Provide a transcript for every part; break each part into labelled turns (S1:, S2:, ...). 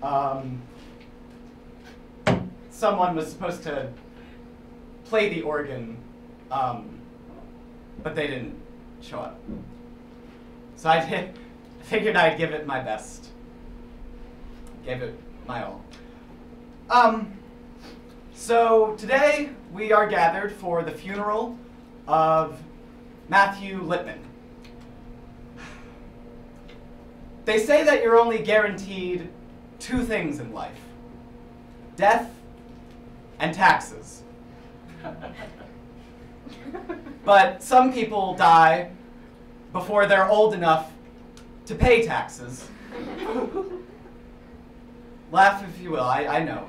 S1: um, someone was supposed to play the organ, but they didn't show up. So I figured I'd give it my best. Gave it my all. So today we are gathered for the funeral of Matthew Lippman. They say that you're only guaranteed two things in life: death and taxes. But some people die before they're old enough to pay taxes. Laugh if you will, I know.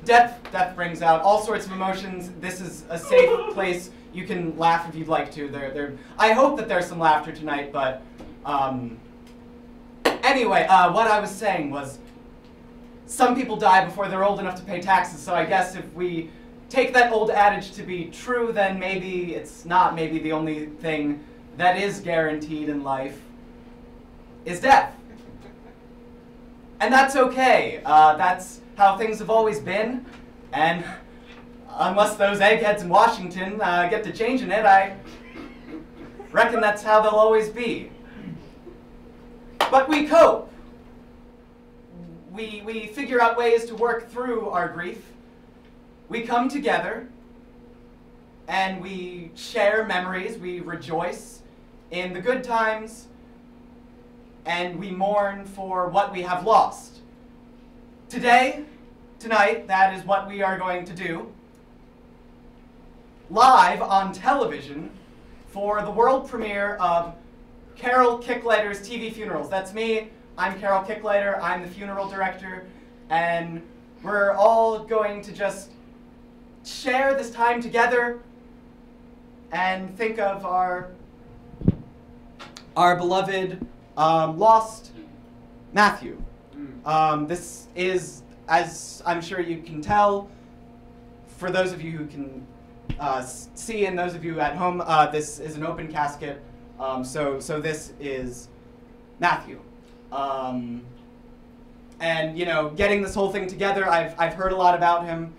S1: Death brings out all sorts of emotions. This is a safe place. You can laugh if you'd like to. I hope that there's some laughter tonight, but anyway, what I was saying was some people die before they're old enough to pay taxes, so I guess if we take that old adage to be true, then maybe it's not. Maybe the only thing that is guaranteed in life is death. And that's okay. That's how things have always been. And unless those eggheads in Washington get to changing it, I reckon that's how they'll always be. But we cope. We figure out ways to work through our grief. We come together and we share memories. We rejoice in the good times and we mourn for what we have lost. Tonight, that is what we are going to do. Live on television for the world premiere of Carol Kicklighter's TV Funerals. That's me. I'm Carol Kicklighter. I'm the funeral director. And we're all going to just share this time together and think of our beloved lost Matthew. This is, as I'm sure you can tell, for those of you who can see and those of you at home, this is an open casket. So this is Matthew. And you know, getting this whole thing together, I've heard a lot about him.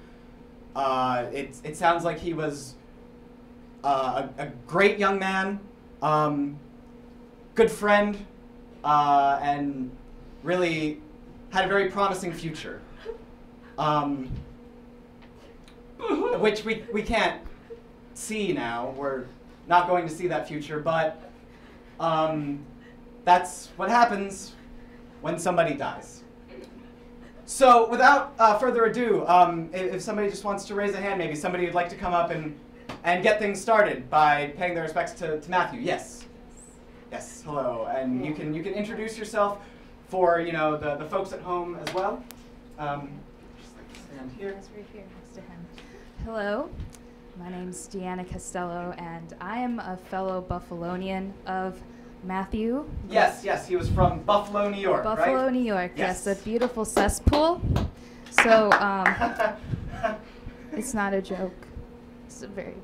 S1: It sounds like he was a great young man, good friend, and really had a very promising future. Which we can't see now. We're not going to see that future, but that's what happens when somebody dies. So without further ado, if somebody just wants to raise a hand, maybe somebody would like to come up and get things started by paying their respects to Matthew. Yes. Yes, hello. And you can introduce yourself for, you know, the folks at home as well. Just like to stand here.
S2: It's right here next to him. Hello, my name's Deanna Costello, and I am a fellow Buffalonian of Matthew.
S1: Yes, he was from Buffalo, New York,
S2: Buffalo,
S1: right?
S2: New York,
S1: yes,
S2: a beautiful cesspool. So, it's not a joke. It's a very...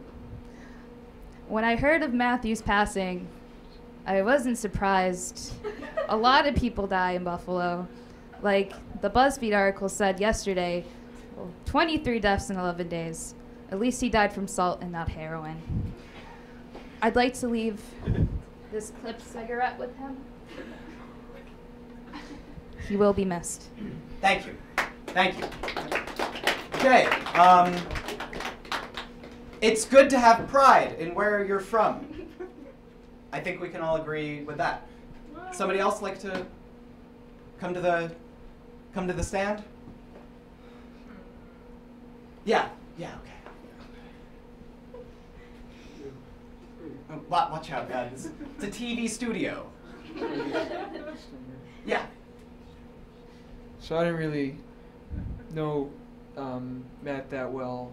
S2: When I heard of Matthew's passing, I wasn't surprised. A lot of people die in Buffalo. Like the BuzzFeed article said yesterday, 23 deaths in 11 days. At least he died from salt and not heroin. I'd like to leave this clipped cigarette with him. He will be missed.
S1: Thank you. Thank you. Okay. It's good to have pride in where you're from. I think we can all agree with that. Somebody else like to come to the stand? Yeah, okay. Oh, watch out, guys. It's a TV studio. Yeah.
S3: So I didn't really know Matt that well,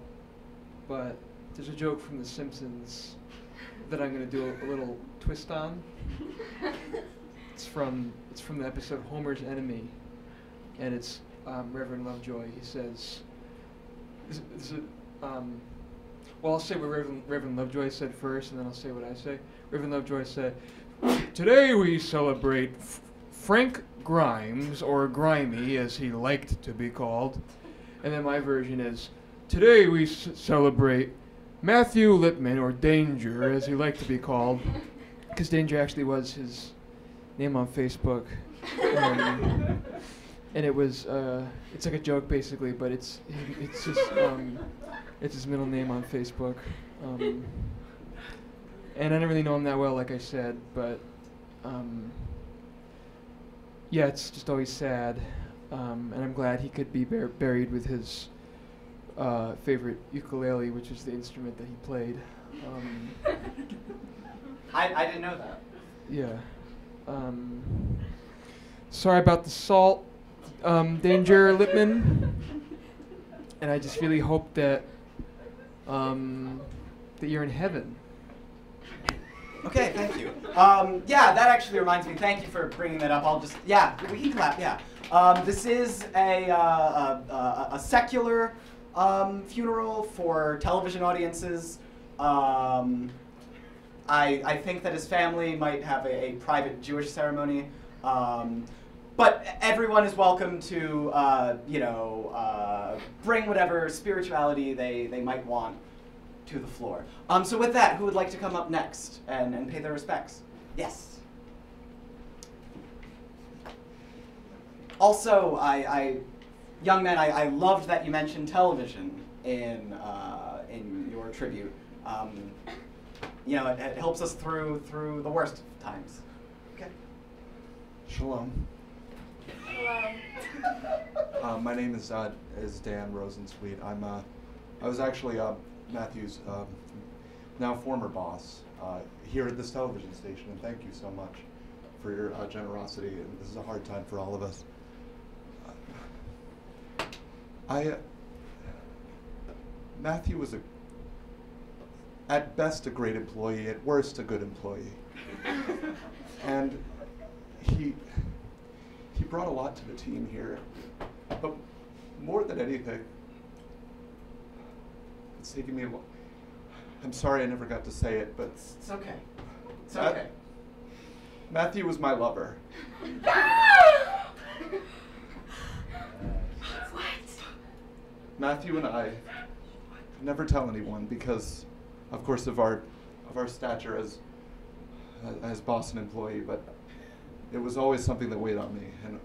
S3: but there's a joke from The Simpsons that I'm going to do a little twist on. It's from the episode Homer's Enemy, and it's Reverend Lovejoy. He says, well, I'll say what Reverend Lovejoy said first, and then I'll say what I say. Reverend Lovejoy said, Today we celebrate Frank Grimes, or Grimy as he liked to be called. And then my version is, today we celebrate Matthew Lippman, or Danger as he liked to be called, because Danger actually was his name on Facebook. And it was, it's like a joke basically, but it's just, it's his middle name on Facebook. And I don't really know him that well, like I said, but yeah, it's just always sad. And I'm glad he could be buried with his favorite ukulele, which is the instrument that he played.
S1: I didn't know that.
S3: Yeah. Sorry about the salt, Danger Lippman. And I just really hope that that you're in heaven.
S1: Okay, thank you. Yeah, that actually reminds me. Thank you for bringing that up. We can clap. Yeah. This is a secular funeral for television audiences. I think that his family might have a private Jewish ceremony, but everyone is welcome to bring whatever spirituality they might want to the floor. So with that, who would like to come up next and pay their respects? Yes. Also, young man, I loved that you mentioned television in your tribute. It helps us through the worst times. Okay.
S4: Shalom.
S5: Hello.
S4: My name is Dan Rosensweet. I was actually Matthew's now former boss here at this television station, and thank you so much for your generosity. And this is a hard time for all of us. Matthew was at best a great employee, at worst a good employee, and he brought a lot to the team here. But more than anything, it's taking me a while. I'm sorry I never got to say it, but
S1: it's okay. It's okay.
S4: Matthew was my lover.
S5: What?
S4: Matthew and I never tell anyone because, of course, of our stature as boss and employee. But it was always something that weighed on me, and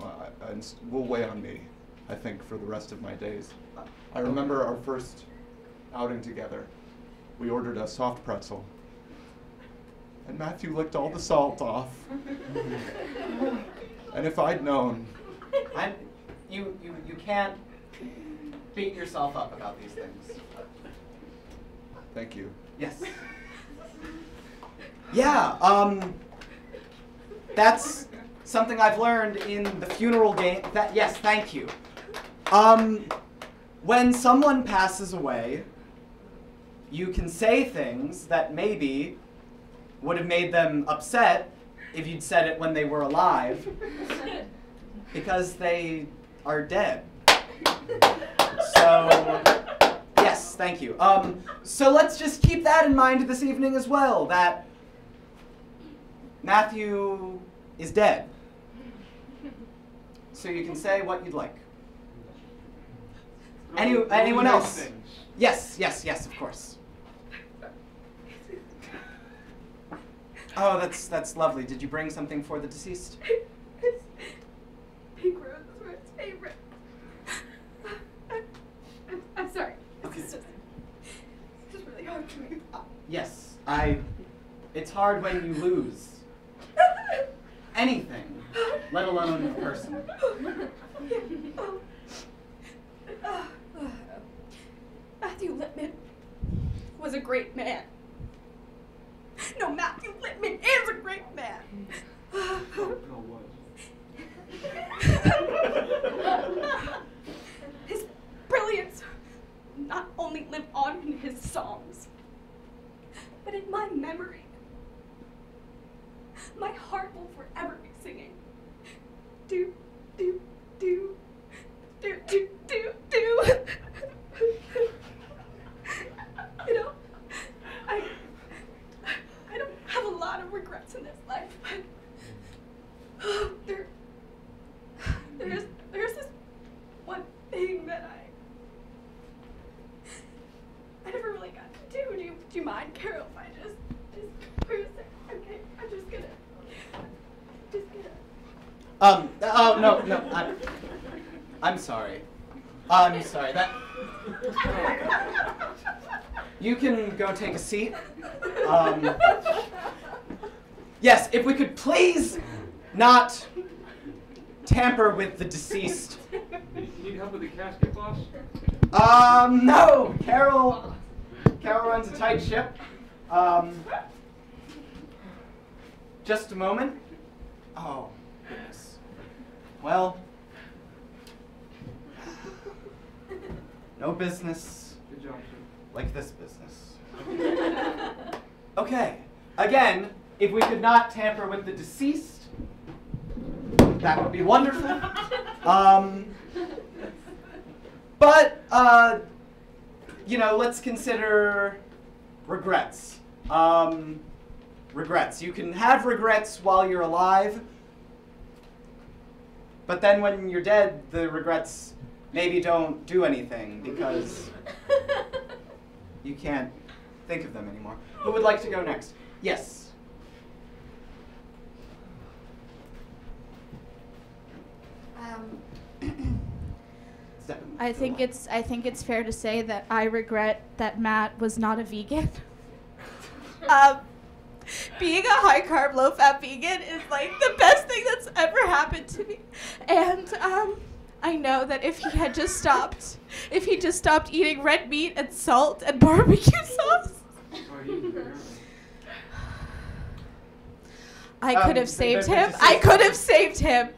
S4: will weigh on me, I think, for the rest of my days. I remember our first outing together. We ordered a soft pretzel, and Matthew licked all the salt off. And if I'd known,
S1: you can't beat yourself up about these things.
S4: Thank you.
S1: Yes. Yeah. That's something I've learned in the funeral game. Yes, thank you. When someone passes away, you can say things that maybe would have made them upset if you'd said it when they were alive, because they are dead. So, yes, thank you. So let's just keep that in mind this evening as well, that Matthew is dead. So you can say what you'd like. Anyone else? Yes, of course. Oh, that's lovely. Did you bring something for the deceased?
S5: Pink roses were his favorite. I'm sorry.
S1: Okay.
S5: It's just really hard for me.
S1: Yes, it's hard when you lose anything, let alone a person.
S5: Matthew Lippman was a great man. No, Matthew Lippman is a great man. His brilliance not only lived on in his songs, but in my memory. My heart will forever be singing. Do, do, do, do, do, do, do. You know, I don't have a lot of regrets in this life.
S1: Oh, no, I'm sorry. I'm sorry, You can go take a seat. Yes, if we could please not tamper with the deceased.
S3: Need help with the casket, boss?
S1: No! Carol runs a tight ship. Just a moment. Oh, goodness. Well, no business
S3: Good job, sir.
S1: like this business. Okay, again, if we could not tamper with the deceased, that would be wonderful. But, let's consider regrets. Regrets. You can have regrets while you're alive, but then when you're dead, the regrets maybe don't do anything because you can't think of them anymore. Who would like to go next? Yes.
S5: I think it's fair to say that I regret that Matt was not a vegan. Being a high carb, low fat vegan is like the best thing that's ever happened to me. And I know that if he just stopped eating red meat and salt and barbecue sauce, I could have saved him. I could have saved him.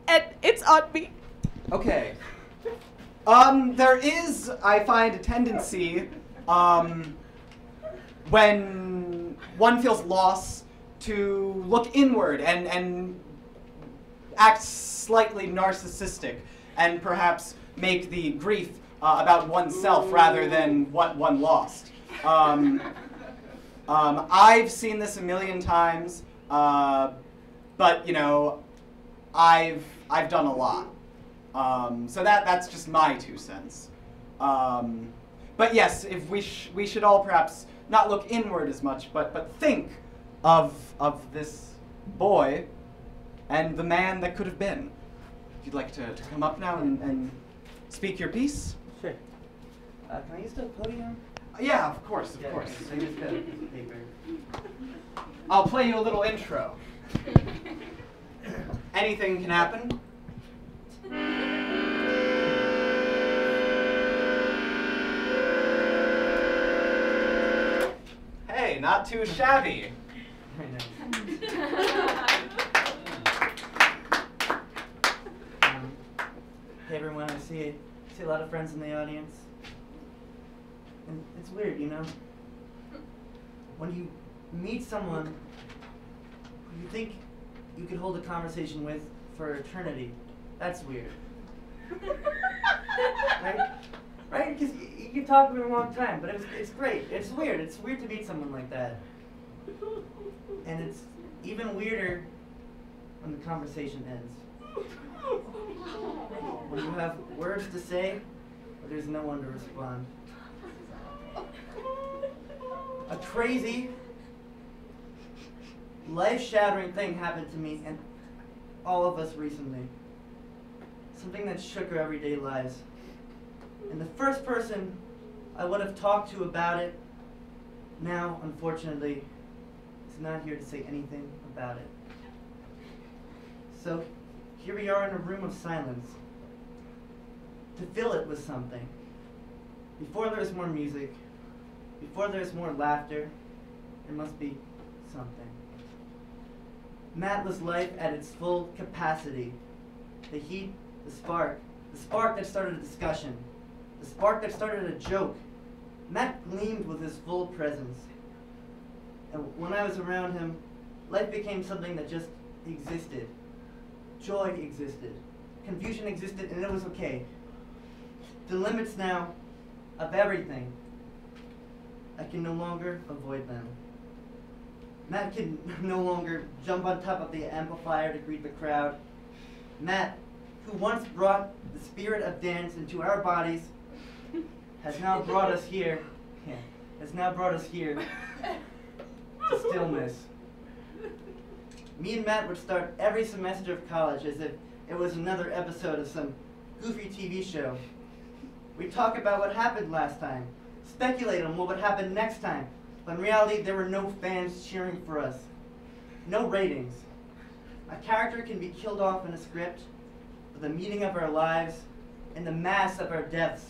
S5: And it's on me.
S1: Okay. There is, I find, a tendency, when one feels loss, to look inward and act slightly narcissistic and perhaps make the grief about oneself rather than what one lost. I've seen this a million times, but I've done a lot. So that's just my 2 cents. But yes, if we should all perhaps not look inward as much, but think of this boy and the man that could have been. If you'd like to come up now and speak your piece.
S6: Sure. Can I use the podium?
S1: Yeah, of course.
S6: I just got a piece of paper.
S1: I'll play you a little intro. Anything can happen. Hey, not too shabby.
S6: Very nice. Hey everyone, I see a lot of friends in the audience. And it's weird, when you meet someone who you think you could hold a conversation with for eternity, that's weird. Right? Because you can talk for a long time, but it's great. It's weird. It's weird to meet someone like that. And it's even weirder when the conversation ends. When you have words to say, but there's no one to respond. A crazy, life-shattering thing happened to me and all of us recently. Something that shook our everyday lives. And the first person I would have talked to about it now, unfortunately, is not here to say anything about it. So here we are in a room of silence, to fill it with something. Before there's more music, before there's more laughter, there must be something. Matt was life at its full capacity. The heat, the spark that started a discussion, the spark that started a joke. Matt gleamed with his full presence. And when I was around him, life became something that just existed. Joy existed. Confusion existed, and it was okay. The limits now of everything, I can no longer avoid them. Matt can no longer jump on top of the amplifier to greet the crowd. Matt, who once brought the spirit of dance into our bodies, has now brought us here to stillness. Me and Matt would start every semester of college as if it was another episode of some goofy TV show. We'd talk about what happened last time, speculate on what would happen next time, but in reality there were no fans cheering for us. No ratings. A character can be killed off in a script, but the meaning of our lives and the mass of our deaths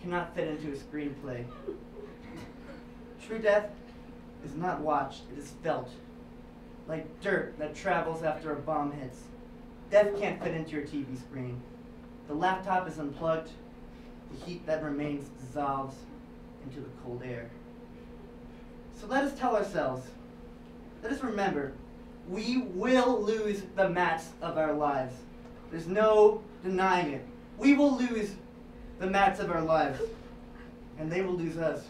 S6: cannot fit into a screenplay. True death is not watched, it is felt. Like dirt that travels after a bomb hits. Death can't fit into your TV screen. The laptop is unplugged. The heat that remains dissolves into the cold air. So let us tell ourselves, let us remember, we will lose the Matts of our lives. There's no denying it. We will lose the Matts of our lives, and they will lose us.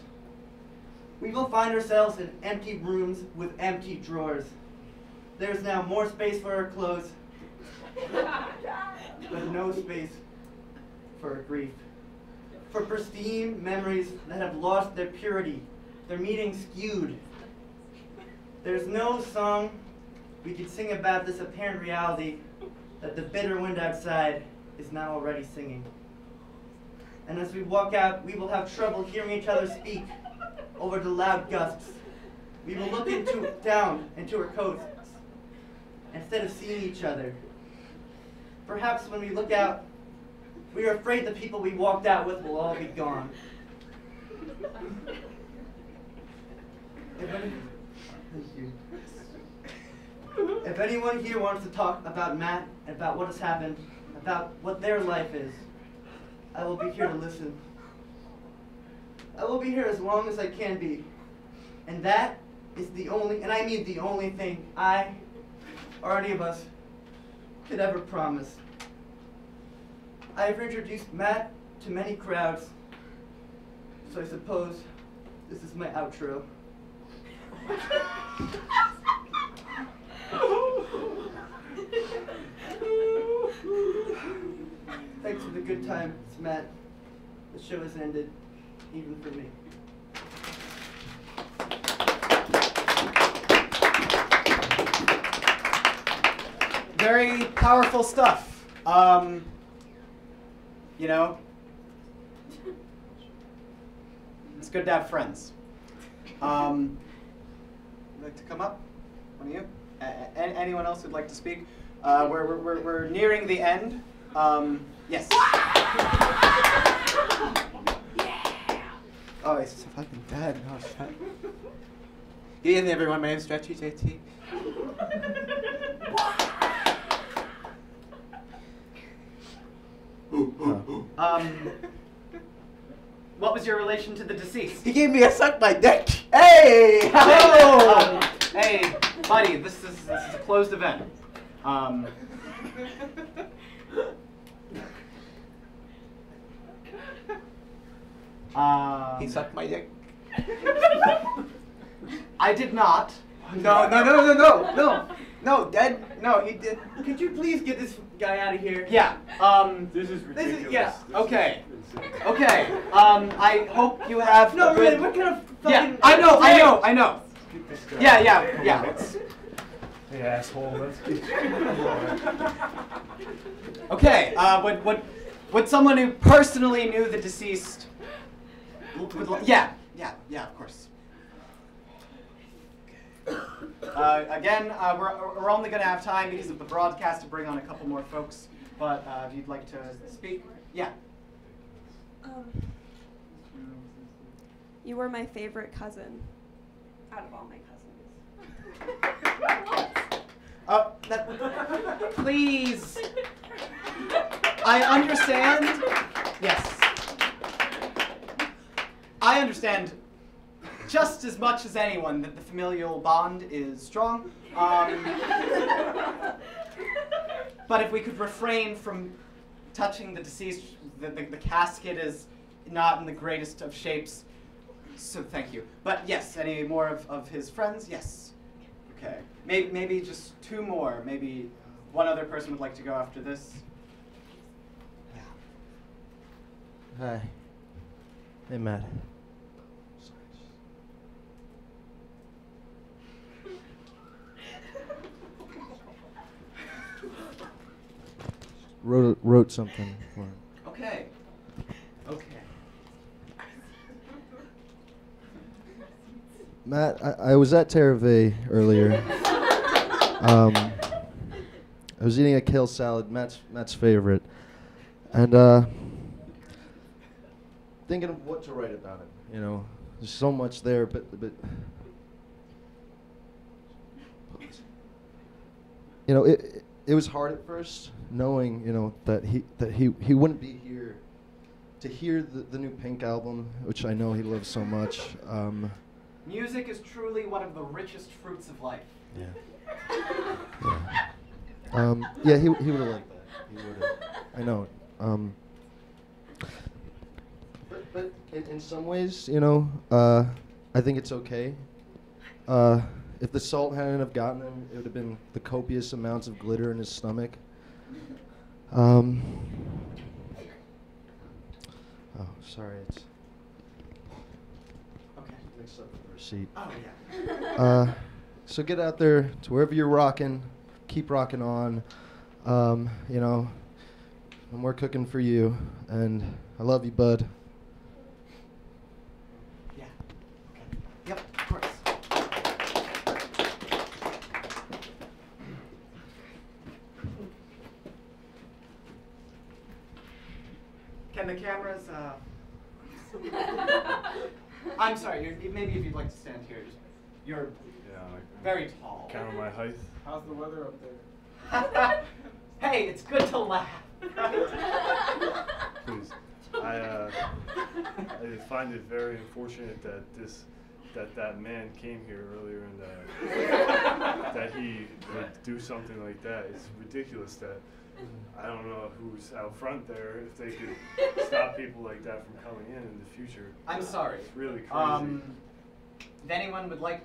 S6: We will find ourselves in empty rooms with empty drawers. There's now more space for our clothes, but no space for our grief. For pristine memories that have lost their purity, their meaning skewed. There's no song we could sing about this apparent reality that the bitter wind outside is now already singing. And as we walk out, we will have trouble hearing each other speak over the loud gusts. We will look down into our coats instead of seeing each other. Perhaps when we look out, we are afraid the people we walked out with will all be gone. If anyone here wants to talk about Matt, about what has happened, about what their life is, I will be here to listen. I will be here as long as I can be. And that is the only, and I mean the only thing I, or any of us, could ever promise. I have introduced Matt to many crowds, so I suppose this is my outro. Thanks for the good times, Matt. The show has ended, even for me.
S1: Very powerful stuff. You know, it's good to have friends. Would you like to come up? One of you? Anyone else who'd like to speak? We're nearing the end. Yes.
S7: Oh, it's so fucking dead. Oh, shit. Good evening, everyone. My name's Stretchy JT.
S1: What was your relation to the deceased?
S7: He gave me a suck my dick. Hey!
S1: Oh! Hey, buddy, this is a closed event.
S7: He sucked my dick.
S1: I did not.
S7: No, Dad. No, he did.
S6: Could you please get this guy out of here?
S1: Yeah.
S8: This is ridiculous.
S6: yeah.
S1: Okay. Okay. I hope you have.
S6: No,
S1: a good...
S6: really, what kind of fucking...
S1: Yeah, I know.
S8: Get this guy.
S1: Yeah.
S8: Hey, asshole. Let's get
S1: Okay. Would someone who personally knew the deceased? Yeah. Of course. Again, we're only going to have time because of the broadcast to bring on a couple more folks. But if you'd like to speak, yeah.
S9: You were my favorite cousin out of all my cousins.
S1: Please. I understand. Yes. I understand just as much as anyone that the familial bond is strong. But if we could refrain from touching the deceased, the casket is not in the greatest of shapes. So thank you. But yes, any more of his friends? Yes. Okay. Maybe just two more. Maybe one other person would like to go after this.
S7: Hi. Hey, Matt.
S10: wrote something for him.
S1: Okay. Okay.
S10: Matt, I was at Terave earlier. I was eating a kale salad, Matt's favorite, and thinking of what to write about it. You know, there's so much there, but you know, it was hard at first, knowing, you know, that he wouldn't be here to hear the new Pink album, which I know he loves so much.
S1: Music is truly one of the richest fruits of life.
S10: Yeah. Yeah, he would have liked that. He would have. I know. But in some ways, you know, I think it's okay. If the salt hadn't have gotten him, it would have been the copious amounts of glitter in his stomach. Oh, sorry, it's
S1: Okay.
S10: mixed up with the receipt.
S1: Oh yeah.
S10: So get out there to wherever you're rocking, keep rocking on. You know, no more cooking for you, and I love you, bud.
S1: Yeah. Okay. Yep. Of course. Can the cameras? I'm sorry. Maybe if you'd like to stand here, you're very tall.
S8: Count my height.
S11: How's the weather up there?
S1: Hey, it's good to laugh.
S8: Please. I find it very unfortunate that that man came here earlier and that he would do something like that. It's ridiculous that I don't know who's out front there, if they could stop people like that from coming in the future.
S1: I'm sorry.
S8: It's really crazy.
S1: If anyone would like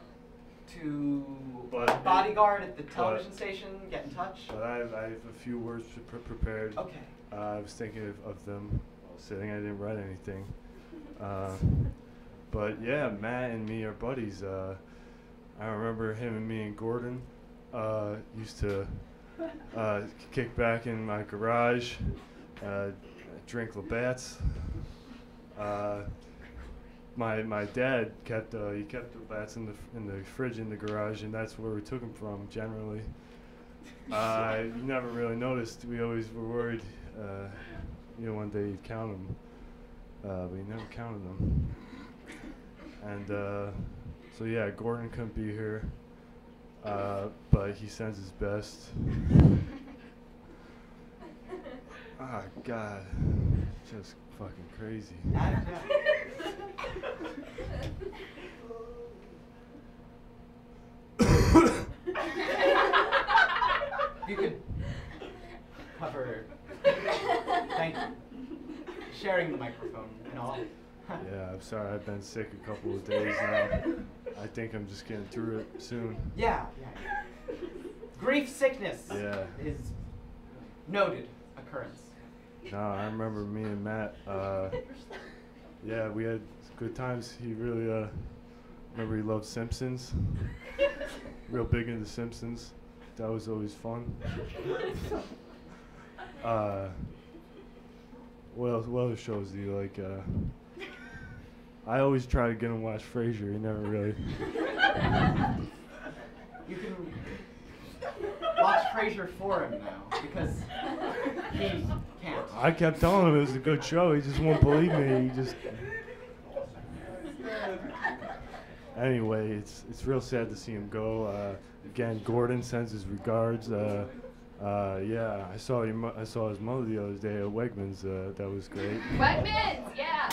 S1: to
S8: But-
S1: bodyguard at the television station, get in touch.
S8: But I have a few words prepared.
S1: Okay.
S8: I was thinking of them while sitting. I didn't write anything. But yeah, Matt and me are buddies. I remember him and me and Gordon used to kick back in my garage, drink Labatt's. My dad kept the bats in the fridge in the garage, and that's where we took them from generally. You never really noticed. We always were worried, one day you'd count them, but you never counted them. And so yeah, Gordon couldn't be here, but he sends his best. Ah, God, just fucking crazy.
S1: You could cover. Thank you. Sharing the microphone and all.
S8: Yeah, I'm sorry. I've been sick a couple of days now. I think I'm just getting through it soon.
S1: Yeah. Grief sickness.
S8: Yeah.
S1: Is noted occurrence.
S8: No, I remember me and Matt. Yeah, we had good times. He really, remember he loved Simpsons. Real big into Simpsons. That was always fun. What other shows do you like? I always try to get him to watch Frasier. He never really.
S1: You can watch Frasier for him now because he can't.
S8: I kept telling him it was a good show. He just won't believe me. He just. Anyway, it's real sad to see him go. Again, Gordon sends his regards. Yeah, I saw his mother the other day at Wegmans. That was great.
S2: Wegmans, yeah.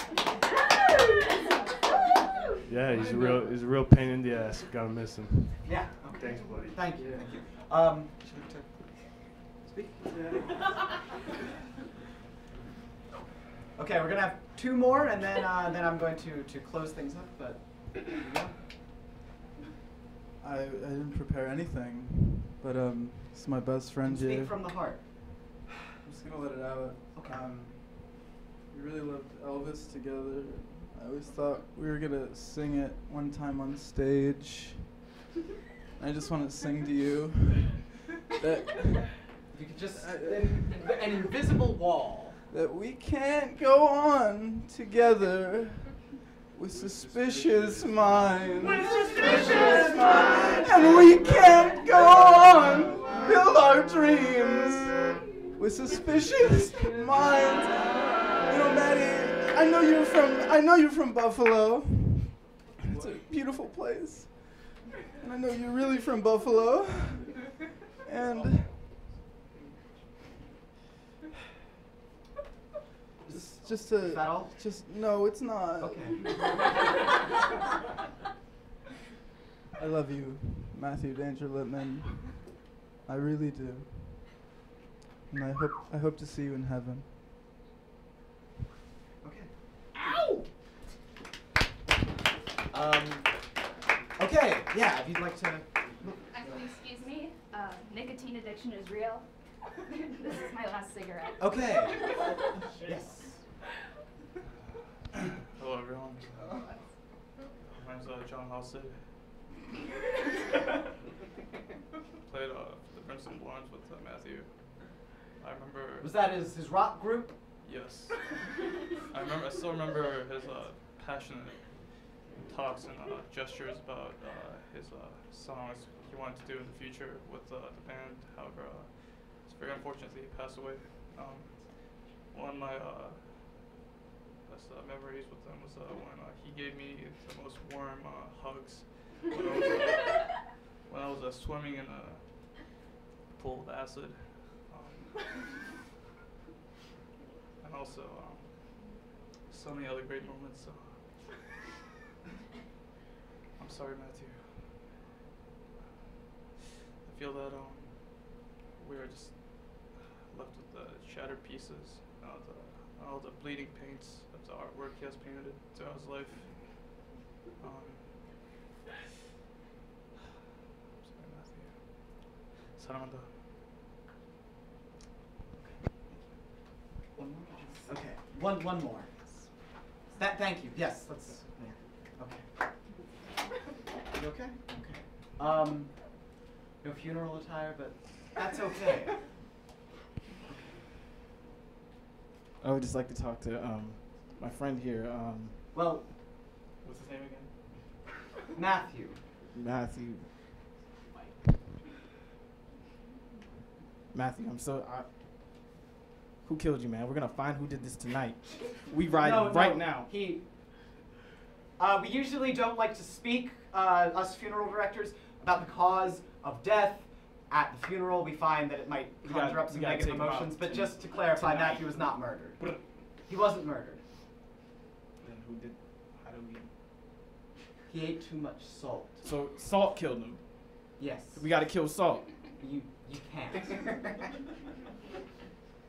S8: Yeah, he's a real pain in the ass. Gotta miss him.
S1: Yeah. Okay.
S8: Thanks, buddy.
S1: Thank you. Speak. Okay, we're gonna have two more, and then I'm going to close things up. But here we go.
S11: I didn't prepare anything, but this is my best friend here.
S1: Speak from the heart.
S11: I'm just gonna let it out.
S1: Okay.
S11: We really loved Elvis together. I always thought we were gonna sing it one time on stage. I just want to sing to you that
S1: If you could just an invisible wall.
S11: That we can't go on together with suspicious minds.
S1: With suspicious minds.
S11: And we can't go on build our dreams with suspicious minds. You know, Maddie, I know you're from Buffalo. It's a beautiful place. And I know you're really from Buffalo. And just to
S1: Is that all?
S11: no, it's not.
S1: Okay.
S11: I love you, Matthew Danger Lippman. I really do. And I hope to see you in heaven.
S1: Okay. Ow! Okay, yeah, if you'd like to.
S2: Actually, excuse me, nicotine addiction is real. This is my last cigarette.
S1: Okay. Yes.
S12: Hello, everyone. My name's John Halsey. Played the Princeton Blondes with Matthew. I remember.
S1: Was that his rock group?
S12: Yes. I still remember his passionate talks and gestures about his songs he wanted to do in the future with the band. However, it's very unfortunate that he passed away. One of my best memories with him was when he gave me the most warm hugs when I was swimming in a pool of acid. And also so many other great moments. I'm sorry, Matthew. I feel that we are just left with the shattered pieces, all the bleeding paints of the artwork he has painted throughout his life. I'm sorry, Matthew. Saranda.
S1: One more? Okay, one more. Thank you. Yes, let's. Yeah. Okay. You okay? Okay. No funeral attire, but that's okay.
S13: I would just like to talk to my friend here.
S1: Well,
S12: What's his name again?
S1: Matthew.
S13: Matthew, who killed you, man? We're gonna find who did this tonight. We ride now.
S1: We usually don't like to speak, us funeral directors, about the cause of death. At the funeral, we find that it might conjure up some negative emotions. But just to clarify,
S13: tonight.
S1: Matthew was not murdered. He wasn't murdered.
S13: Then who did? How do we?
S1: He ate too much salt.
S13: So Salt killed him.
S1: Yes.
S13: We gotta kill Salt.
S1: You can't.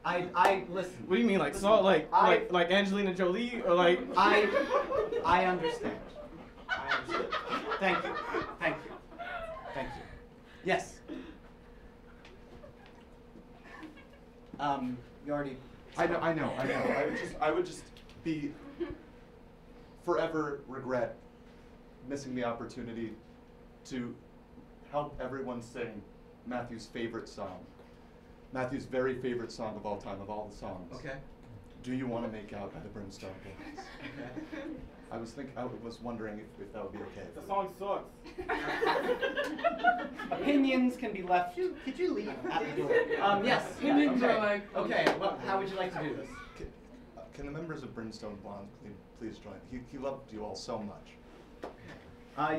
S1: I listen.
S13: What do you mean, like
S1: listen,
S13: Salt, like Angelina Jolie, or like?
S1: I understand. I understand. Thank you. Thank you. Thank you. Yes. You already.
S4: I know. I would just be forever regret missing the opportunity to help everyone sing Matthew's favorite song. Matthew's very favorite song of all time, of all the songs.
S1: Okay.
S4: Do You Want to Make Out by the Brimstone Boys?
S1: Okay.
S4: I was wondering if that would be okay.
S13: The song sucks.
S1: Opinions can be left. Could you leave at the door? Yes.
S6: Opinions
S1: okay.
S6: are like.
S1: Okay. Well, how would you like to do this?
S4: Can the members of Brimstone Blonde please join? He loved you all so much.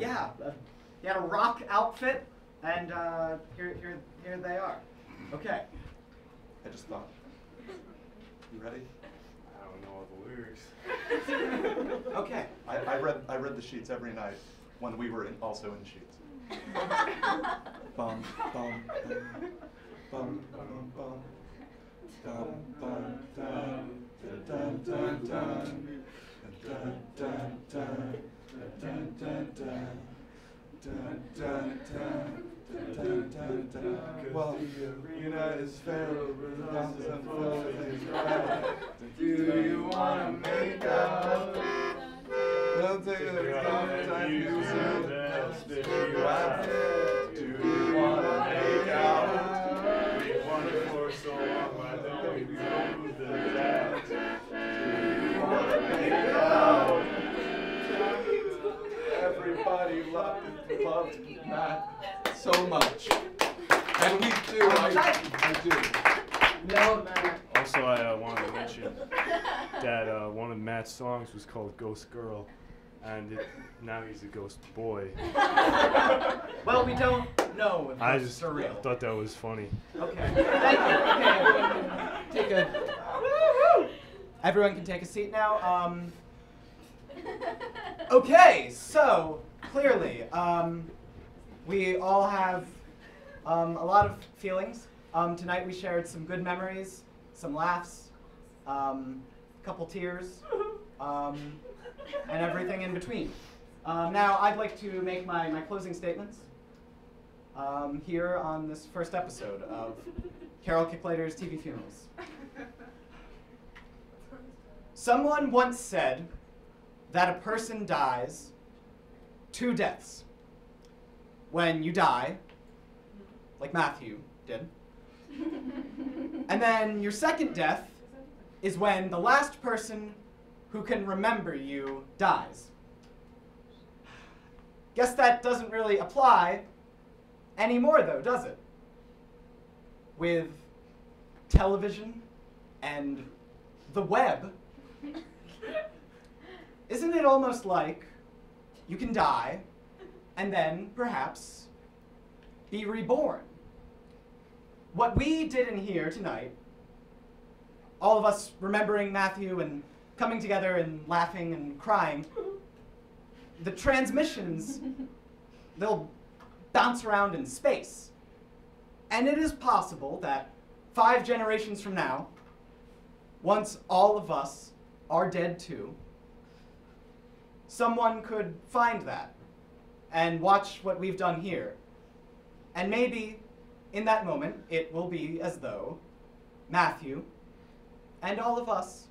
S1: Yeah. He had a rock outfit, and here they are. Okay.
S4: I just thought. You ready?
S8: I don't know all the lyrics.
S1: Okay.
S4: I read the sheets every night when we were also in sheets. Bum bum bum bum bum bum bum dum dun dun dun dun dun dun dun dun dun dun dun dun dun. Well, United Sparrow, bounces and flows, things right. Do you wanna make out? Don't take the time you do you wanna make out? We wanna
S8: for so long, I think we moved the dad.
S4: Everybody loved Matt so much. And we do, I do.
S6: No, Matt.
S8: Also, I wanted to mention that one of Matt's songs was called Ghost Girl, and now he's a ghost boy.
S1: Well, we don't know if
S8: I
S1: ghosts
S8: just
S1: are real.
S8: thought that was funny.
S1: Okay, thank you. Okay, everyone can take a. Everyone can take a seat now. Okay, so clearly, we all have a lot of feelings. Tonight we shared some good memories, some laughs, a couple tears, and everything in between. Now I'd like to make my closing statements here on this first episode of Carol Kicklighter's TV Funerals. Someone once said that a person dies 2 deaths. When you die, like Matthew did. And then your second death is when the last person who can remember you dies. Guess that doesn't really apply anymore though, does it? With television and the web, isn't it almost like you can die and then perhaps be reborn? What we did in here tonight, all of us remembering Matthew and coming together and laughing and crying, the transmissions, they'll bounce around in space. And it is possible that 5 generations from now, once all of us are dead too, someone could find that and watch what we've done here. And maybe in that moment, it will be as though Matthew and all of us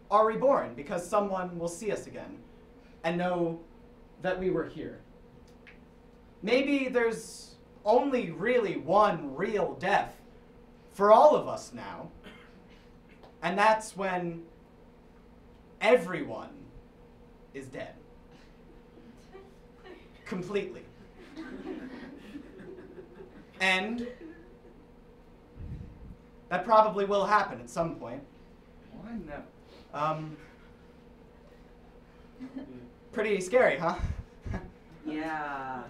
S1: are reborn because someone will see us again and know that we were here. Maybe there's only really one real death for all of us now, and that's when everyone is dead. Completely. And that probably will happen at some point.
S6: Why no?
S1: Pretty scary, huh?
S6: Yeah.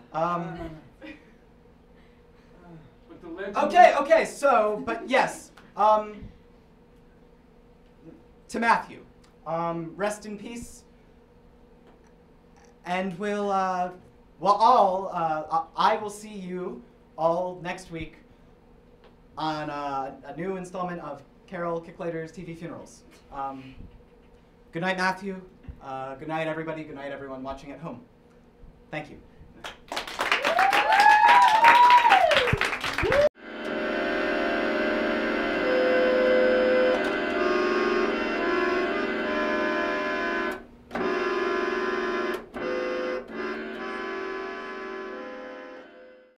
S1: Okay, so, but yes, to Matthew, rest in peace, and I will see you all next week on a new installment of Carol Kicklighter's TV Funerals. Good night, Matthew. Good night, everybody. Good night, everyone watching at home. Thank you.